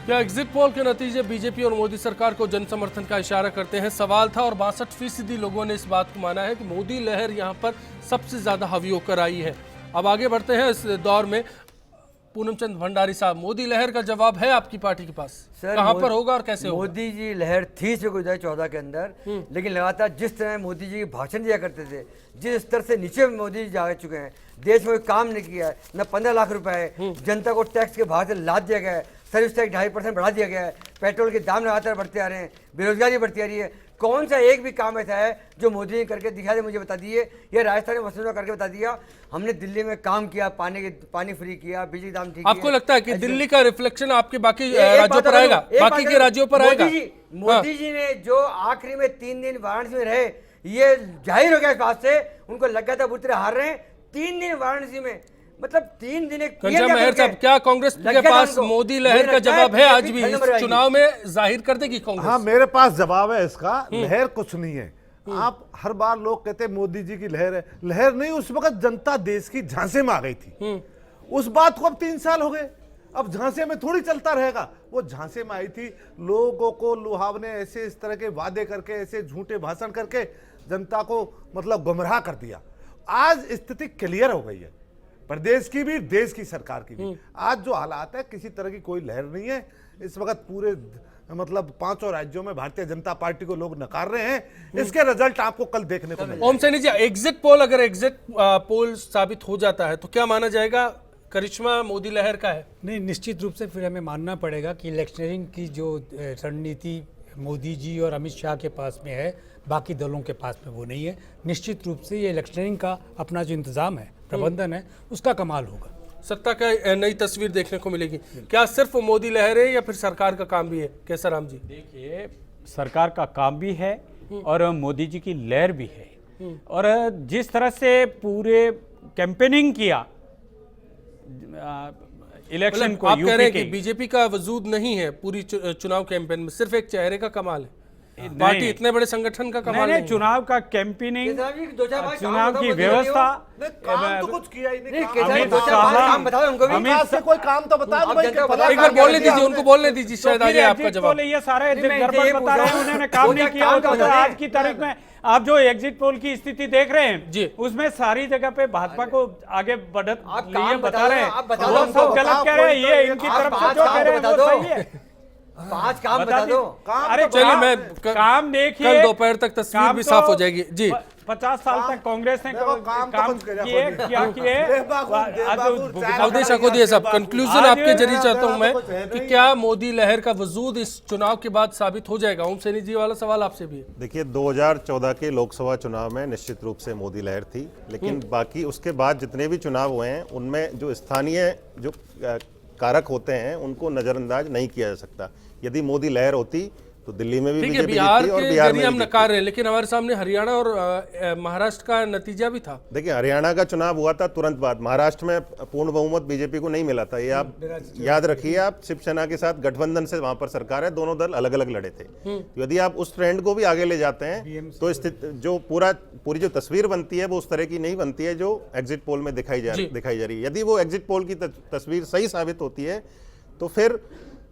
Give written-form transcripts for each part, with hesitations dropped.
क्या exit poll के नतीजे बीजेपी और मोदी सरकार को जन समर्थन का इशारा करते हैं? सवाल था और 62% लोगों ने इस बात को माना है कि मोदी लहर यहां पर सबसे ज्यादा हावी होकर आई है। अब आगे बढ़ते हैं इस दौर में। पूनम चंद भंडारी साहब, मोदी लहर का जवाब है आपकी पार्टी के पास? कहां पर होगा और कैसे होगा? मोदी जी लहर थी से 2014 के अंदर, लेकिन लगातार जिस तरह मोदी जी भाषण दिया करते थे, जिस स्तर से नीचे मोदी जी जा चुके हैं, देश में कोई काम नहीं किया है, न 15 लाख रुपए जनता को टैक्स के बाहर से लाद दिया गया है, सर्विस टैक्स 2.5% बढ़ा दिया गया है, पेट्रोल के दाम लगातार बढ़ते आ रहे हैं, बेरोजगारी बढ़ती आ रही है। कौन सा एक भी काम ऐसा है जो मोदी ने करके दिखा दे, मुझे बता दिए। या राजस्थान में वसुंधरा करके बता दिया, हमने दिल्ली में काम किया, पानी फ्री किया, बिजली दाम ठीक। आपको लगता है कि दिल्ली का रिफ्लेक्शन आपके बाकी राज्यों पर आएगा, बाकी के राज्यों पर आएगा? मोदी जी ने जो आखिरी में 3 दिन वाराणसी में रहे, ये जाहिर हो गया इस बात से, उनको लग गया था बुरी तरह हार रहे हैं। 3 दिन वाराणसी में, मतलब 3 दिन क्या कांग्रेस के पास मोदी लहर का जवाब है? आज भी इस चुनाव में जाहिर कर देगी कांग्रेस? हाँ, मेरे पास जवाब है इसका। लहर कुछ नहीं है। आप हर बार लोग कहते हैं मोदी जी की लहर है, लहर नहीं। उस वक्त जनता देश की झांसे में आ गई थी। उस बात को अब 3 साल हो गए, अब झांसे में थोड़ी चलता रहेगा। वो झांसे में आई थी, लोगों को लुभावने ऐसे इस तरह के वादे करके, ऐसे झूठे भाषण करके जनता को मतलब गुमराह कर दिया। आज स्थिति क्लियर हो गई है, प्रदेश की भी, देश की सरकार की भी। आज जो हालात है, किसी तरह की कोई लहर नहीं है इस वक्त। पूरे मतलब 5 राज्यों में भारतीय जनता पार्टी को लोग नकार रहे हैं। इसके रिजल्ट आपको कल देखने को मिलेंगे। ओम सैनी जी, एग्जिट पोल, अगर एग्जिट पोल साबित हो जाता है तो क्या माना जाएगा करिश्मा मोदी लहर का है? नहीं, निश्चित रूप से फिर हमें मानना पड़ेगा कि इलेक्शनिंग की जो रणनीति मोदी जी और अमित शाह के पास में है, बाकी दलों के पास में वो नहीं है। निश्चित रूप से ये इलेक्शनिंग का अपना जो इंतजाम है, प्रबंधन है, उसका कमाल होगा। सत्ता का नई तस्वीर देखने को मिलेगी। क्या सिर्फ मोदी लहर है या फिर सरकार का काम भी है? कैसा राम जी? देखिए, सरकार का काम भी है और मोदी जी की लहर भी है। और जिस तरह से पूरे कैंपेनिंग किया इलेक्शन को, आप कह रहे हैं कि बीजेपी का वजूद नहीं है पूरी चुनाव कैंपेन में, सिर्फ एक चेहरे का कमाल है, पार्टी इतने बड़े संगठन का कमाल नहीं। चुनाव का कैंपेनिंग, चुनाव की व्यवस्था, काम तो कुछ किया ही नहीं। अमित शाह कोई काम तो बता दो। एक बार बोलने दीजिए, उनको बोलने दीजिए, शायद आ जाए आपका जवाब। ये सारे गड़बड़ बता रहे हैं, उन्होंने काम नहीं किया। आज की तारीख में आप जो एग्जिट पोल की स्थिति देख रहे हैं जी, उसमें सारी जगह पे भाजपा को आगे बढ़त लिए बता रहे हैं। वो सब गलत कह रहे हैं, ये इनकी तरफ से जो कह रहे हैं वो सही है। 5 काम बता दो। अरे चलिए, मैं काम देखिए, कल दोपहर तक तस्वीर भी साफ हो जाएगी जी। 50 साल तक कांग्रेस ने काम किए, क्या किए? अवधेश अकोदिया साहब, कंक्लूजन आपके जरिए चाहता हूं मैं कि क्या मोदी लहर का वजूद इस चुनाव के बाद साबित हो जाएगा? ओम सैनी जी वाला सवाल आपसे भी है। देखिए, 2014 के लोकसभा चुनाव में निश्चित रूप से मोदी लहर थी, लेकिन बाकी उसके बाद जितने भी चुनाव हुए हैं उनमें जो स्थानीय जो कारक होते हैं उनको नजरअंदाज नहीं किया जा सकता। यदि मोदी लहर होती तो दिल्ली में भी बीजेपी जीतती और बिहार में हम नकार रहे हैं, लेकिन हमारे सामने हरियाणा और महाराष्ट्र का नतीजा भी था। देखिए, हरियाणा का चुनाव हुआ था तुरंत बाद, महाराष्ट्र में पूर्ण बहुमत बीजेपी को नहीं मिला था। ये आप याद रखिए। आप शिवसेना के साथ गठबंधन से वहां पर सरकार है, दोनों दल अलग अलग लड़े थे। तो यदि आप उस ट्रेंड को भी आगे ले जाते हैं तो जो पूरी जो तस्वीर बनती है वो उस तरह की नहीं बनती है जो एग्जिट पोल में दिखाई जा रही है। यदि वो एग्जिट पोल की तस्वीर सही साबित होती है तो फिर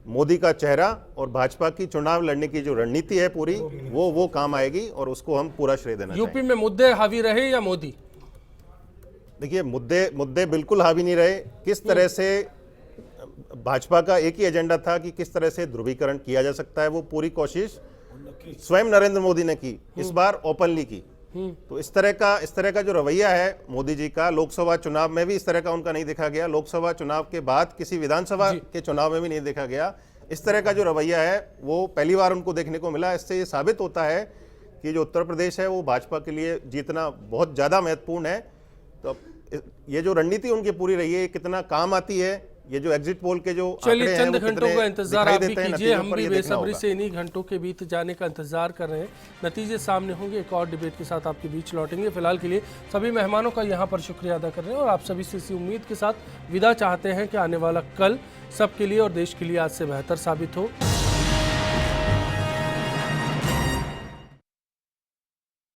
मोदी का चेहरा और भाजपा की चुनाव लड़ने की जो रणनीति है पूरी, वो काम आएगी और उसको हम पूरा श्रेय देना यूपी में मुद्दे हावी रहे या मोदी? देखिए, मुद्दे बिल्कुल हावी नहीं रहे। किस तरह से भाजपा का एक ही एजेंडा था कि किस तरह से ध्रुवीकरण किया जा सकता है, वो पूरी कोशिश स्वयं नरेंद्र मोदी ने की, इस बार ओपनली की। तो इस तरह का जो रवैया है मोदी जी का, लोकसभा चुनाव में भी इस तरह का उनका नहीं देखा गया, लोकसभा चुनाव के बाद किसी विधानसभा के चुनाव में भी नहीं देखा गया। इस तरह का जो रवैया है वो पहली बार उनको देखने को मिला। इससे ये साबित होता है कि जो उत्तर प्रदेश है वो भाजपा के लिए जीतना बहुत ज़्यादा महत्वपूर्ण है। तो ये जो रणनीति उनकी पूरी रही है, कितना काम आती है, ये जो एग्जिट पोल के जो चलिए, चंद घंटों का इंतजार आप भी कीजिए, हम भी बेसब्री से इन्हीं घंटों के बीत जाने का इंतजार कर रहे हैं। नतीजे सामने होंगे, एक और डिबेट के साथ आपके बीच लौटेंगे। फिलहाल के लिए सभी मेहमानों का यहाँ पर शुक्रिया अदा कर रहे हैं और आप सभी से इसी उम्मीद के साथ विदा चाहते हैं कि आने वाला कल सबके लिए और देश के लिए आज से बेहतर साबित हो।